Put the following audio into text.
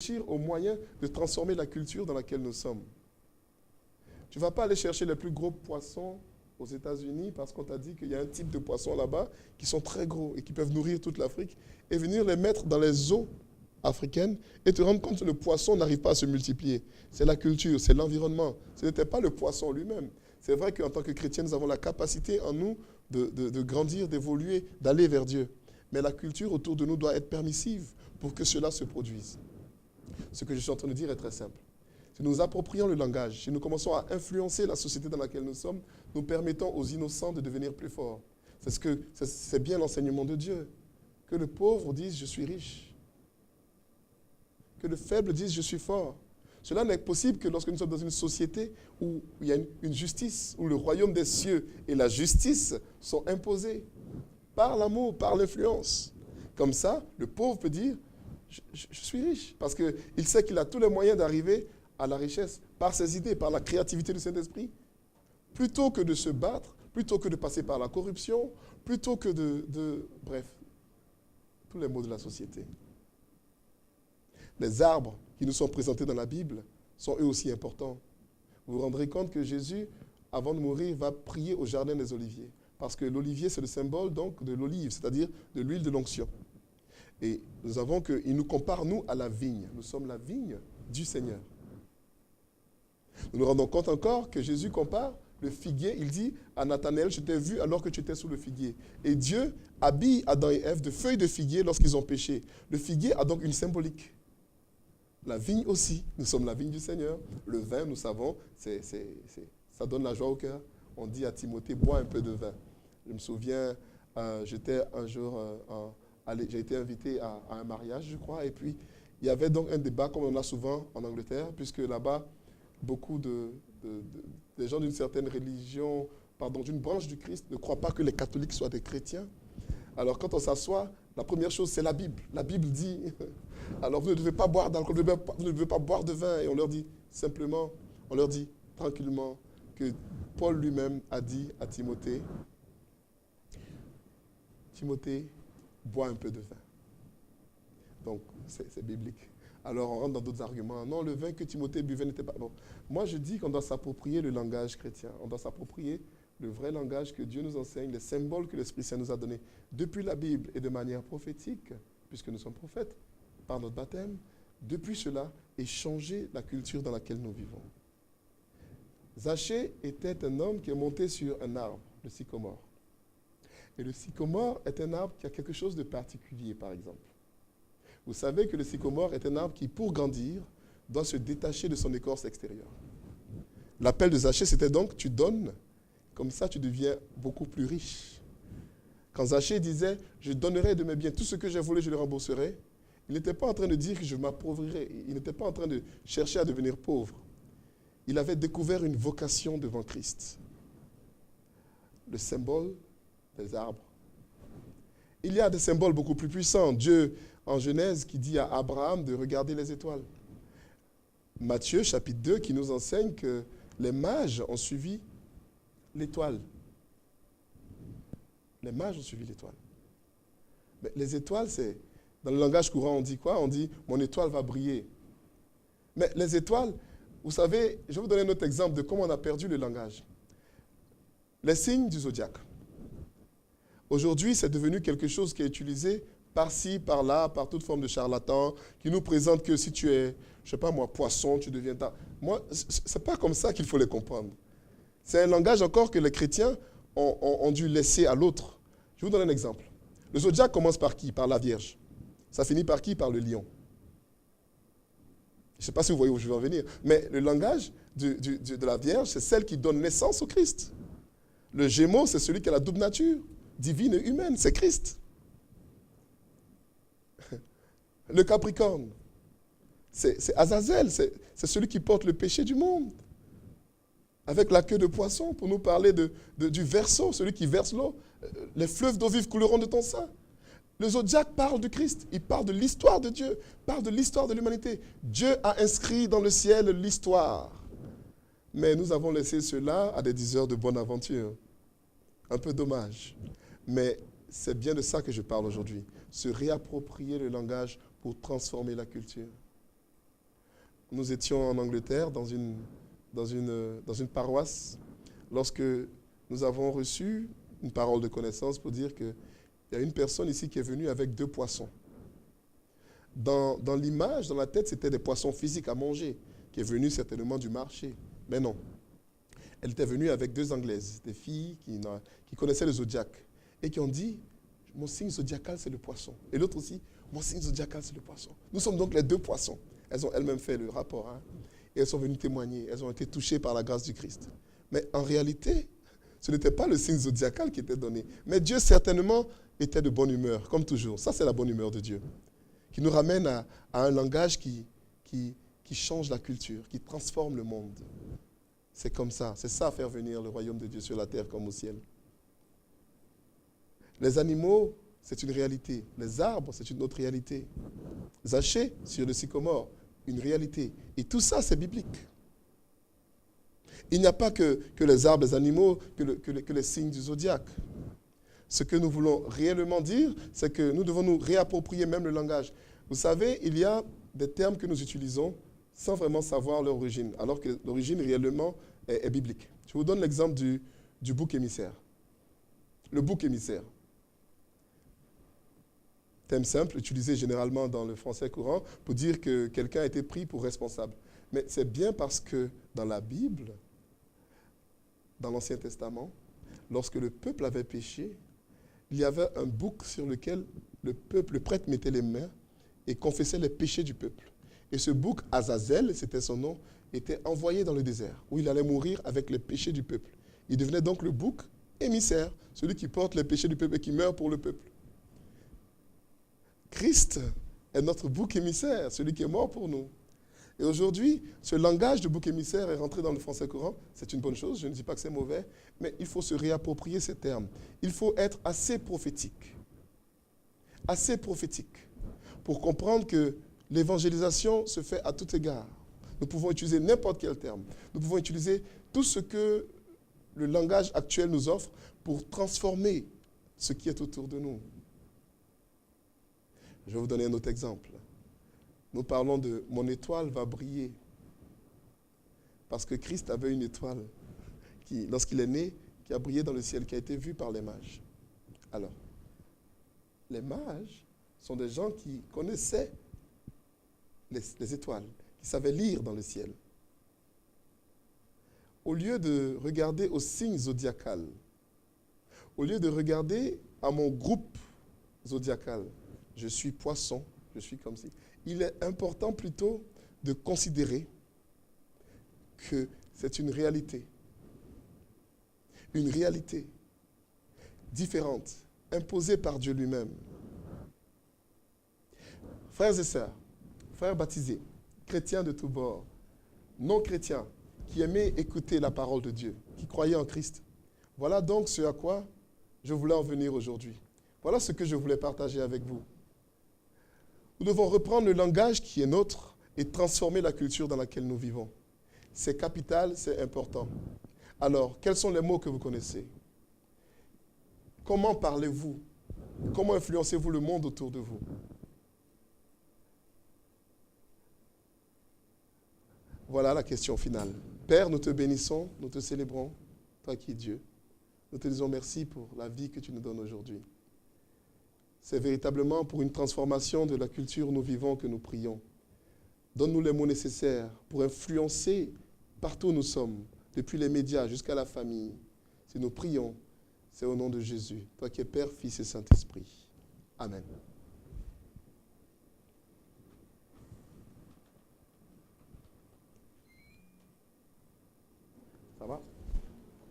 réfléchir aux moyens de transformer la culture dans laquelle nous sommes. Tu ne vas pas aller chercher les plus gros poissons aux États-Unis parce qu'on t'a dit qu'il y a un type de poissons là-bas qui sont très gros et qui peuvent nourrir toute l'Afrique et venir les mettre dans les eaux africaines et te rendre compte que le poisson n'arrive pas à se multiplier. C'est la culture, c'est l'environnement. Ce n'était pas le poisson lui-même. C'est vrai qu'en tant que chrétiens, nous avons la capacité en nous de grandir, d'évoluer, d'aller vers Dieu. Mais la culture autour de nous doit être permissive pour que cela se produise. Ce que je suis en train de dire est très simple. Si nous approprions le langage, si nous commençons à influencer la société dans laquelle nous sommes, nous permettons aux innocents de devenir plus forts. C'est bien l'enseignement de Dieu. Que le pauvre dise « je suis riche ». Que le faible dise « je suis fort ». Cela n'est possible que lorsque nous sommes dans une société où il y a une justice, où le royaume des cieux et la justice sont imposés par l'amour, par l'influence. Comme ça, le pauvre peut dire je suis riche, parce qu'il sait qu'il a tous les moyens d'arriver à la richesse par ses idées, par la créativité du Saint-Esprit. Plutôt que de se battre, plutôt que de passer par la corruption, plutôt que bref, tous les maux de la société. Les arbres qui nous sont présentés dans la Bible sont eux aussi importants. Vous vous rendrez compte que Jésus, avant de mourir, va prier au jardin des oliviers. Parce que l'olivier, c'est le symbole donc de l'olive, c'est-à-dire de l'huile de l'onction. Et nous avons qu'il nous compare, nous, à la vigne. Nous sommes la vigne du Seigneur. Nous nous rendons compte encore que Jésus compare le figuier. Il dit à Nathanaël, je t'ai vu alors que tu étais sous le figuier. Et Dieu habille Adam et Ève de feuilles de figuier lorsqu'ils ont péché. Le figuier a donc une symbolique. La vigne aussi, nous sommes la vigne du Seigneur. Le vin, nous savons, ça donne la joie au cœur. On dit à Timothée, bois un peu de vin. Je me souviens, j'étais un jour, j'ai été invité à un mariage, je crois, et puis il y avait donc un débat, comme on a souvent en Angleterre, puisque là-bas, beaucoup des gens d'une certaine religion, d'une branche du Christ, ne croient pas que les catholiques soient des chrétiens. Alors quand on s'assoit, la première chose, c'est la Bible. La Bible dit, alors vous ne devez pas boire d'alcool, vous ne devez pas boire de vin. Et on leur dit simplement, on leur dit tranquillement que Paul lui-même a dit à Timothée, Timothée, bois un peu de vin. Donc, c'est biblique. Alors, on rentre dans d'autres arguments. Non, le vin que Timothée buvait n'était pas bon. Moi, je dis qu'on doit s'approprier le langage chrétien. On doit s'approprier le vrai langage que Dieu nous enseigne, les symboles que l'Esprit Saint nous a donnés depuis la Bible et de manière prophétique, puisque nous sommes prophètes, par notre baptême, depuis cela, et changer la culture dans laquelle nous vivons. Zachée était un homme qui est monté sur un arbre, le sycomore. Et le sycomore est un arbre qui a quelque chose de particulier, par exemple. Vous savez que le sycomore est un arbre qui, pour grandir, doit se détacher de son écorce extérieure. L'appel de Zachée, c'était donc, tu donnes, comme ça tu deviens beaucoup plus riche. Quand Zachée disait, je donnerai de mes biens, tout ce que j'ai volé, je le rembourserai, il n'était pas en train de dire que je m'appauvrirai. Il n'était pas en train de chercher à devenir pauvre. Il avait découvert une vocation devant Christ. Le symbole des arbres. Il y a des symboles beaucoup plus puissants. Dieu, en Genèse, qui dit à Abraham de regarder les étoiles. Matthieu, chapitre 2, qui nous enseigne que les mages ont suivi l'étoile. Les mages ont suivi l'étoile. Mais les étoiles, c'est... Dans le langage courant, on dit quoi? On dit, mon étoile va briller. Mais les étoiles, vous savez, je vais vous donner un autre exemple de comment on a perdu le langage. Les signes du zodiaque. Aujourd'hui, c'est devenu quelque chose qui est utilisé par-ci, par-là, par toute forme de charlatan, qui nous présente que si tu es, je ne sais pas moi, poisson, tu deviens... Moi, ce n'est pas comme ça qu'il faut les comprendre. C'est un langage encore que les chrétiens ont dû laisser à l'autre. Je vais vous donner un exemple. Le zodiaque commence par qui? Par la Vierge. Ça finit par qui? Par le lion. Je ne sais pas si vous voyez où je veux en venir. Mais le langage de la Vierge, c'est celle qui donne naissance au Christ. Le Gémeaux, c'est celui qui a la double nature, divine et humaine. C'est Christ. Le Capricorne, c'est Azazel. C'est celui qui porte le péché du monde. Avec la queue de poisson, pour nous parler du Verseau, celui qui verse l'eau. Les fleuves d'eau vive couleront de ton sein. Le zodiaque parle du Christ, il parle de l'histoire de Dieu, parle de l'histoire de l'humanité. Dieu a inscrit dans le ciel l'histoire. Mais nous avons laissé cela à des diseurs de bonne aventure. Un peu dommage. Mais c'est bien de ça que je parle aujourd'hui. Se réapproprier le langage pour transformer la culture. nous étions en Angleterre dans une paroisse, lorsque nous avons reçu une parole de connaissance pour dire qu'il y a une personne ici qui est venue avec 2 poissons. Dans l'image, dans la tête, c'était des poissons physiques à manger, qui est venue certainement du marché. Mais non. Elle était venue avec 2 Anglaises, des filles qui connaissaient le zodiaque, et qui ont dit, mon signe zodiacal, c'est le poisson. Et l'autre aussi, mon signe zodiacal, c'est le poisson. Nous sommes donc les 2 poissons. Elles ont elles-mêmes fait le rapport. Et elles sont venues témoigner. Elles ont été touchées par la grâce du Christ. Mais en réalité, ce n'était pas le signe zodiacal qui était donné. Mais Dieu, certainement, était de bonne humeur, comme toujours. Ça, c'est la bonne humeur de Dieu, qui nous ramène à un langage qui change la culture, qui transforme le monde. C'est comme ça. C'est ça, faire venir le royaume de Dieu sur la terre comme au ciel. Les animaux, c'est une réalité. Les arbres, c'est une autre réalité. Zaché sur le sycomore, une réalité. Et tout ça, c'est biblique. Il n'y a pas que les arbres, les animaux, que les signes du zodiaque. Ce que nous voulons réellement dire, c'est que nous devons nous réapproprier même le langage. Vous savez, il y a des termes que nous utilisons sans vraiment savoir leur origine, alors que l'origine réellement est biblique. Je vous donne l'exemple du bouc émissaire. Le bouc émissaire. Thème simple, utilisé généralement dans le français courant, pour dire que quelqu'un a été pris pour responsable. Mais c'est bien parce que dans la Bible, dans l'Ancien Testament, lorsque le peuple avait péché, il y avait un bouc sur lequel le prêtre mettait les mains et confessait les péchés du peuple. Et ce bouc, Azazel, c'était son nom, était envoyé dans le désert, où il allait mourir avec les péchés du peuple. Il devenait donc le bouc émissaire, celui qui porte les péchés du peuple et qui meurt pour le peuple. Christ est notre bouc émissaire, celui qui est mort pour nous. Et aujourd'hui, ce langage de bouc émissaire est rentré dans le français courant. C'est une bonne chose, je ne dis pas que c'est mauvais, mais il faut se réapproprier ces termes. Il faut être assez prophétique pour comprendre que l'évangélisation se fait à tout égard. Nous pouvons utiliser n'importe quel terme. Nous pouvons utiliser tout ce que le langage actuel nous offre pour transformer ce qui est autour de nous. Je vais vous donner un autre exemple. Nous parlons de « mon étoile va briller ». Parce que Christ avait une étoile qui, lorsqu'il est né, qui a brillé dans le ciel, qui a été vue par les mages. Alors, les mages sont des gens qui connaissaient les étoiles, qui savaient lire dans le ciel. Au lieu de regarder au signe zodiacal, au lieu de regarder à mon groupe zodiacal, je suis poisson, je suis comme si. Il est important plutôt de considérer que c'est une réalité différente, imposée par Dieu lui-même. Frères et sœurs, frères baptisés, chrétiens de tous bords, non chrétiens, qui aimaient écouter la parole de Dieu, qui croyaient en Christ. Voilà donc ce à quoi je voulais en venir aujourd'hui. Voilà ce que je voulais partager avec vous. Nous devons reprendre le langage qui est nôtre et transformer la culture dans laquelle nous vivons. C'est capital, c'est important. Alors, quels sont les mots que vous connaissez? Comment parlez-vous? Comment influencez-vous le monde autour de vous? Voilà la question finale. Père, nous te bénissons, nous te célébrons, toi qui es Dieu. Nous te disons merci pour la vie que tu nous donnes aujourd'hui. C'est véritablement pour une transformation de la culture où nous vivons que nous prions. Donne-nous les mots nécessaires pour influencer partout où nous sommes, depuis les médias jusqu'à la famille. Si nous prions, c'est au nom de Jésus, toi qui es Père, Fils et Saint-Esprit. Amen. Ça va?